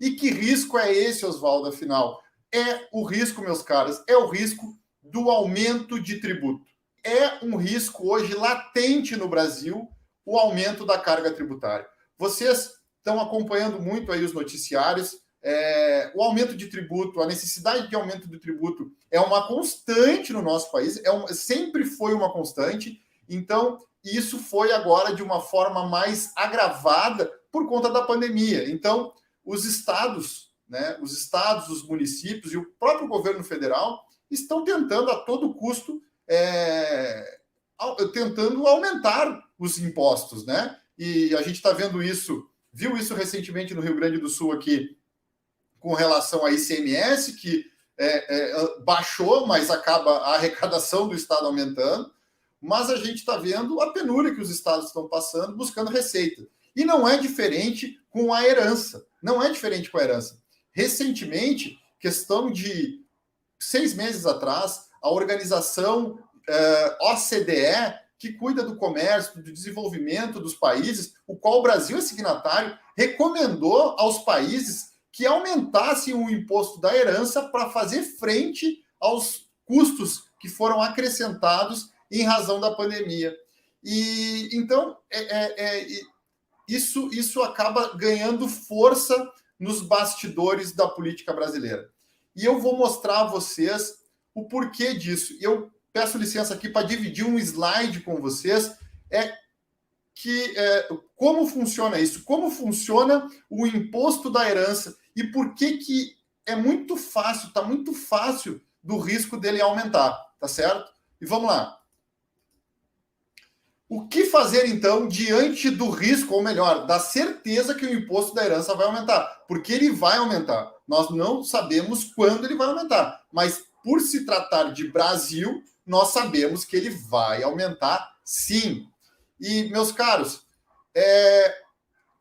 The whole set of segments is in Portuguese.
E que risco é esse, Oswaldo, afinal? É o risco, meus caros, é o risco do aumento de tributo. É um risco hoje latente no Brasil o aumento da carga tributária. Vocês estão acompanhando muito aí os noticiários. O aumento de tributo, a necessidade de aumento de tributo é uma constante no nosso país, sempre foi uma constante. Então, isso foi agora de uma forma mais agravada por conta da pandemia. Então, os estados, os municípios e o próprio governo federal estão tentando a todo custo tentando aumentar os impostos, né? E a gente está vendo isso, viu isso recentemente no Rio Grande do Sul aqui, com relação à ICMS, que baixou, mas acaba a arrecadação do Estado aumentando. Mas a gente está vendo a penúria que os estados estão passando, buscando receita. E não é diferente com a herança. Não é diferente com a herança. Recentemente, questão de 6 meses atrás, a organização OCDE, que cuida do comércio, do desenvolvimento dos países, o qual o Brasil é signatário, recomendou aos países que aumentassem o imposto da herança para fazer frente aos custos que foram acrescentados em razão da pandemia. E então isso acaba ganhando força nos bastidores da política brasileira. E eu vou mostrar a vocês o porquê disso. Eu peço licença aqui para dividir um slide com vocês, como funciona isso, como funciona o imposto da herança e por que é muito fácil, está muito fácil do risco dele aumentar, tá certo? E vamos lá. O que fazer, então, diante do risco, ou melhor, da certeza que o imposto da herança vai aumentar? Porque ele vai aumentar. Nós não sabemos quando ele vai aumentar, mas por se tratar de Brasil, nós sabemos que ele vai aumentar sim. E, meus caros,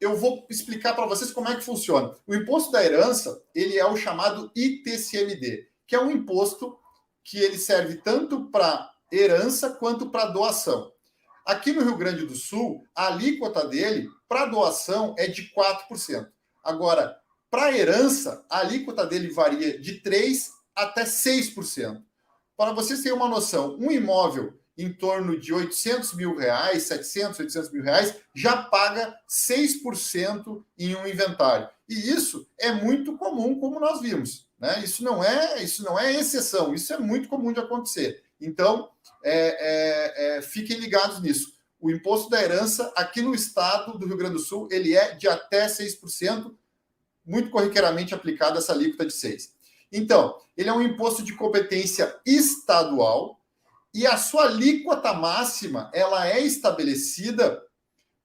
eu vou explicar para vocês como é que funciona. O imposto da herança, ele é o chamado ITCMD, que é um imposto que ele serve tanto para herança quanto para doação. Aqui no Rio Grande do Sul, a alíquota dele para doação é de 4%. Agora, para herança, a alíquota dele varia de 3% até 6%. Para vocês terem uma noção, um imóvel em torno de R$800 mil, 700, 800 mil reais, já paga 6% em um inventário. E isso é muito comum, como nós vimos, né? Isso não é exceção, isso é muito comum de acontecer. Então, fiquem ligados nisso. O imposto da herança, aqui no estado do Rio Grande do Sul, ele é de até 6%, muito corriqueiramente aplicado essa alíquota de 6%. Então, ele é um imposto de competência estadual e a sua alíquota máxima ela é estabelecida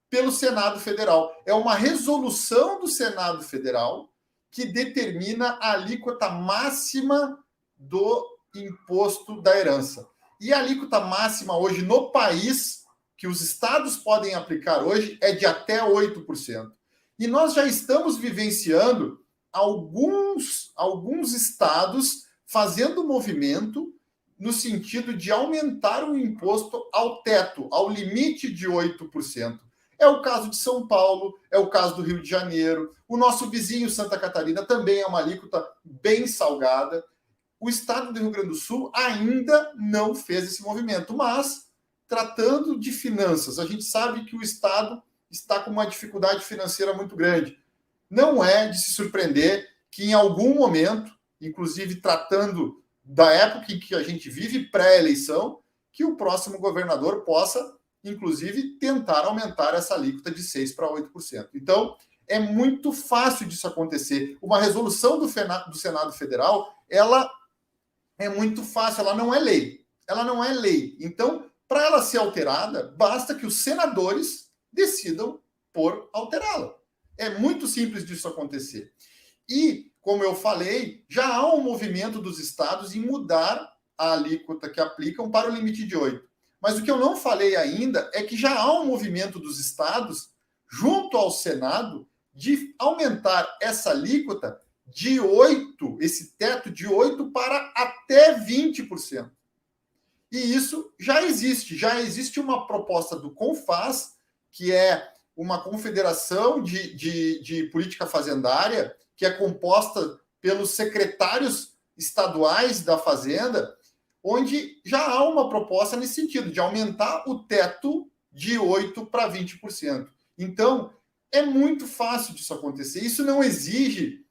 pelo Senado Federal. É uma resolução do Senado Federal que determina a alíquota máxima do imposto da herança. E a alíquota máxima hoje no país, que os estados podem aplicar hoje, é de até 8%. E nós já estamos vivenciando alguns estados fazendo movimento no sentido de aumentar o imposto ao teto, ao limite de 8%. É o caso de São Paulo, é o caso do Rio de Janeiro, o nosso vizinho Santa Catarina também é uma alíquota bem salgada. O estado do Rio Grande do Sul ainda não fez esse movimento, mas tratando de finanças, a gente sabe que o estado está com uma dificuldade financeira muito grande. Não é de se surpreender que em algum momento, inclusive tratando da época em que a gente vive, pré-eleição, que o próximo governador possa, inclusive, tentar aumentar essa alíquota de 6% para 8%. Então, é muito fácil disso acontecer. Uma resolução do Senado Federal, ela é muito fácil, ela não é lei. Ela não é lei. Então, para ela ser alterada, basta que os senadores decidam por alterá-la. É muito simples disso acontecer. E, como eu falei, já há um movimento dos estados em mudar a alíquota que aplicam para o limite de 8%. Mas o que eu não falei ainda é que já há um movimento dos estados, junto ao Senado, de aumentar essa alíquota de 8%, esse teto de 8% para até 20%. E isso já existe uma proposta do CONFAZ, que é uma confederação de política fazendária, que é composta pelos secretários estaduais da Fazenda, onde já há uma proposta nesse sentido, de aumentar o teto de 8% para 20%. Então, é muito fácil disso acontecer. Isso não exige,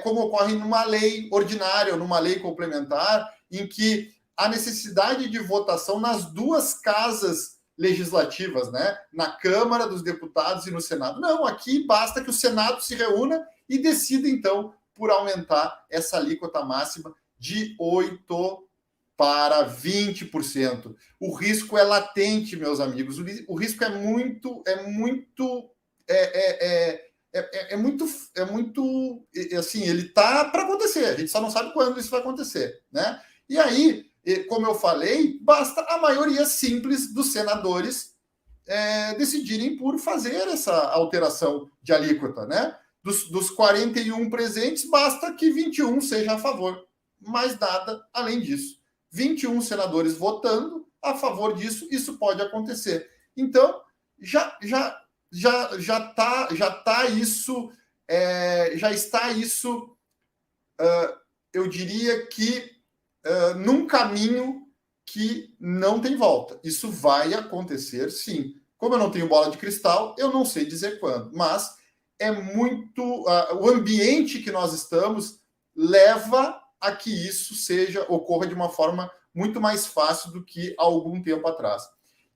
como ocorre numa lei ordinária ou numa lei complementar, em que há necessidade de votação nas duas casas legislativas, né? Na Câmara dos Deputados e no Senado. Não, aqui basta que o Senado se reúna e decida, então, por aumentar essa alíquota máxima de 8% para 20%. O risco é latente, meus amigos. O risco é muito, assim, ele está para acontecer. A gente só não sabe quando isso vai acontecer, né? E aí, como eu falei, basta a maioria simples dos senadores decidirem por fazer essa alteração de alíquota, né? Dos 41 presentes, basta que 21 seja a favor. Mais nada além disso. 21 senadores votando a favor disso, isso pode acontecer. Então, já está isso, eu diria que num caminho que não tem volta. Isso vai acontecer, sim. Como eu não tenho bola de cristal, eu não sei dizer quando, mas é muito... o ambiente que nós estamos leva a que isso ocorra de uma forma muito mais fácil do que há algum tempo atrás.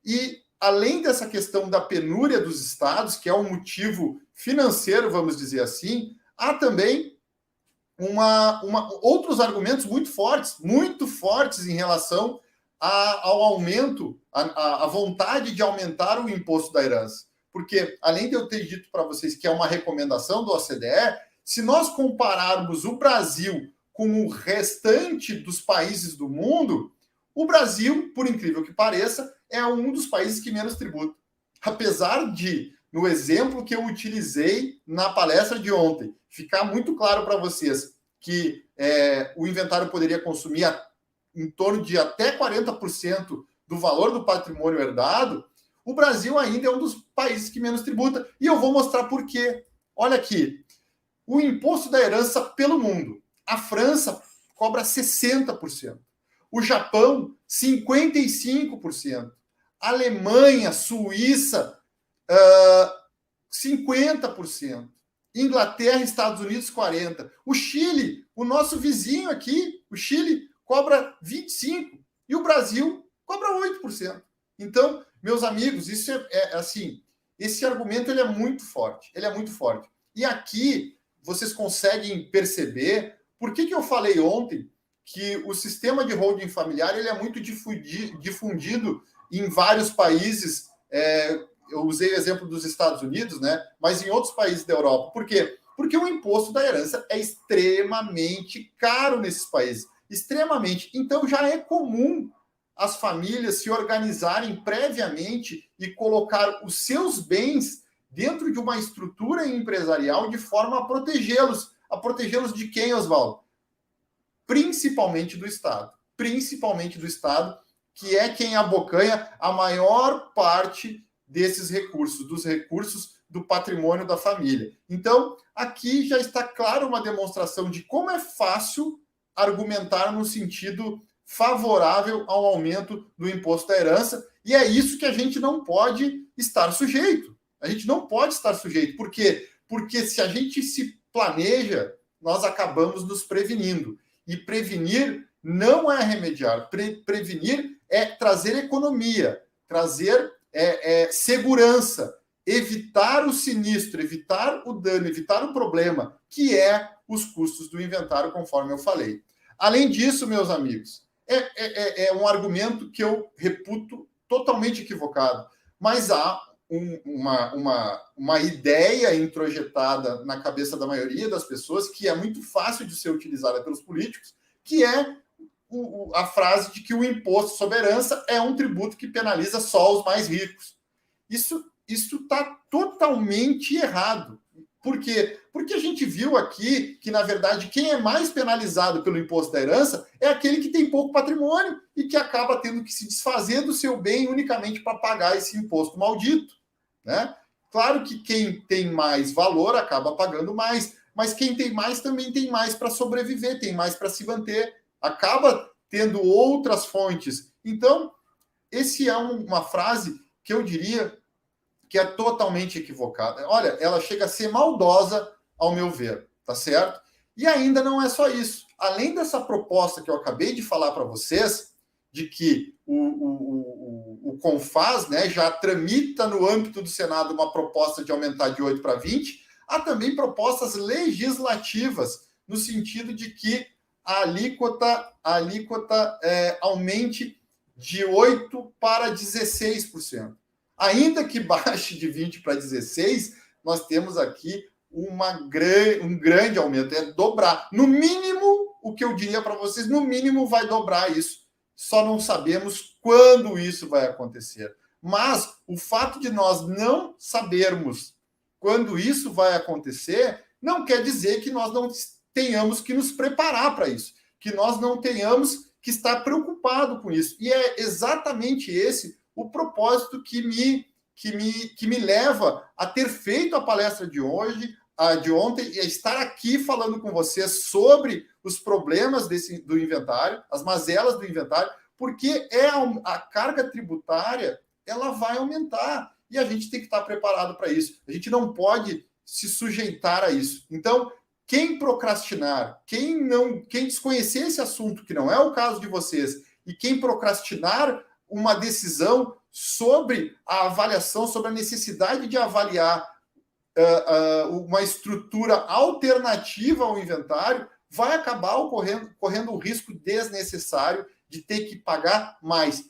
E, além dessa questão da penúria dos estados, que é um motivo financeiro, vamos dizer assim, há também outros argumentos muito fortes em relação ao aumento, à vontade de aumentar o imposto da herança. Porque, além de eu ter dito para vocês que é uma recomendação do OCDE, se nós compararmos o Brasil com o restante dos países do mundo, o Brasil, por incrível que pareça, é um dos países que menos tributa. Apesar de, no exemplo que eu utilizei na palestra de ontem, ficar muito claro para vocês que o inventário poderia consumir em torno de até 40% do valor do patrimônio herdado, o Brasil ainda é um dos países que menos tributa. E eu vou mostrar por quê. Olha aqui, o imposto da herança pelo mundo. A França cobra 60%. O Japão, 55%. A Alemanha, Suíça, 50%. Inglaterra e Estados Unidos, 40%. O Chile, o nosso vizinho aqui, o Chile, cobra 25%. E o Brasil cobra 8%. Então, meus amigos, isso assim, esse argumento ele é muito forte. Ele é muito forte. E aqui vocês conseguem perceber por que eu falei ontem que o sistema de holding familiar ele é muito difundido em vários países. Eu usei o exemplo dos Estados Unidos, né? Mas em outros países da Europa. Por quê? Porque o imposto da herança é extremamente caro nesses países. Extremamente. Então, já é comum as famílias se organizarem previamente e colocar os seus bens dentro de uma estrutura empresarial de forma a protegê-los. A protegê-los de quem, Oswaldo? Principalmente do Estado. Principalmente do Estado, que é quem abocanha a maior parte desses recursos, dos recursos do patrimônio da família. Então, aqui já está clara uma demonstração de como é fácil argumentar no sentido favorável ao aumento do imposto da herança, e é isso que a gente não pode estar sujeito. A gente não pode estar sujeito. Por quê? Porque se a gente se planeja, nós acabamos nos prevenindo. E prevenir não é remediar. Prevenir é trazer economia, trazer segurança, evitar o sinistro, evitar o dano, evitar o problema, que é os custos do inventário, conforme eu falei. Além disso, meus amigos, é um argumento que eu reputo totalmente equivocado, mas há uma ideia introjetada na cabeça da maioria das pessoas que é muito fácil de ser utilizada pelos políticos, que é a frase de que o imposto sobre herança é um tributo que penaliza só os mais ricos. Isso está totalmente errado. Por quê? Porque a gente viu aqui que, na verdade, quem é mais penalizado pelo imposto da herança é aquele que tem pouco patrimônio e que acaba tendo que se desfazer do seu bem unicamente para pagar esse imposto maldito, né? Claro que quem tem mais valor acaba pagando mais. mas quem tem mais também tem mais para sobreviver, tem mais para se manter, acaba tendo outras fontes. Então, esse é uma frase que eu diria que é totalmente equivocada. Olha, ela chega a ser maldosa, ao meu ver, tá certo? E ainda não é só isso. Além dessa proposta que eu acabei de falar para vocês, de que o CONFAS, né, já tramita no âmbito do Senado uma proposta de aumentar de 8 para 20, há também propostas legislativas, no sentido de que a alíquota aumente de 8% para 16%. Ainda que baixe de 20 para 16, nós temos aqui um grande aumento, é dobrar. No mínimo, o que eu diria para vocês, no mínimo vai dobrar isso. Só não sabemos quando isso vai acontecer. Mas o fato de nós não sabermos quando isso vai acontecer, não quer dizer que nós não tenhamos que nos preparar para isso, que nós não tenhamos que estar preocupado com isso. E é exatamente esse o propósito que me leva a ter feito a palestra de ontem, e a estar aqui falando com vocês sobre os problemas do inventário, as mazelas do inventário, porque a carga tributária ela vai aumentar e a gente tem que estar preparado para isso. A gente não pode se sujeitar a isso. Então, quem procrastinar, quem desconhecer esse assunto, que não é o caso de vocês, e quem procrastinar uma decisão sobre a avaliação, sobre a necessidade de avaliar uma estrutura alternativa ao inventário, vai acabar correndo um risco desnecessário de ter que pagar mais.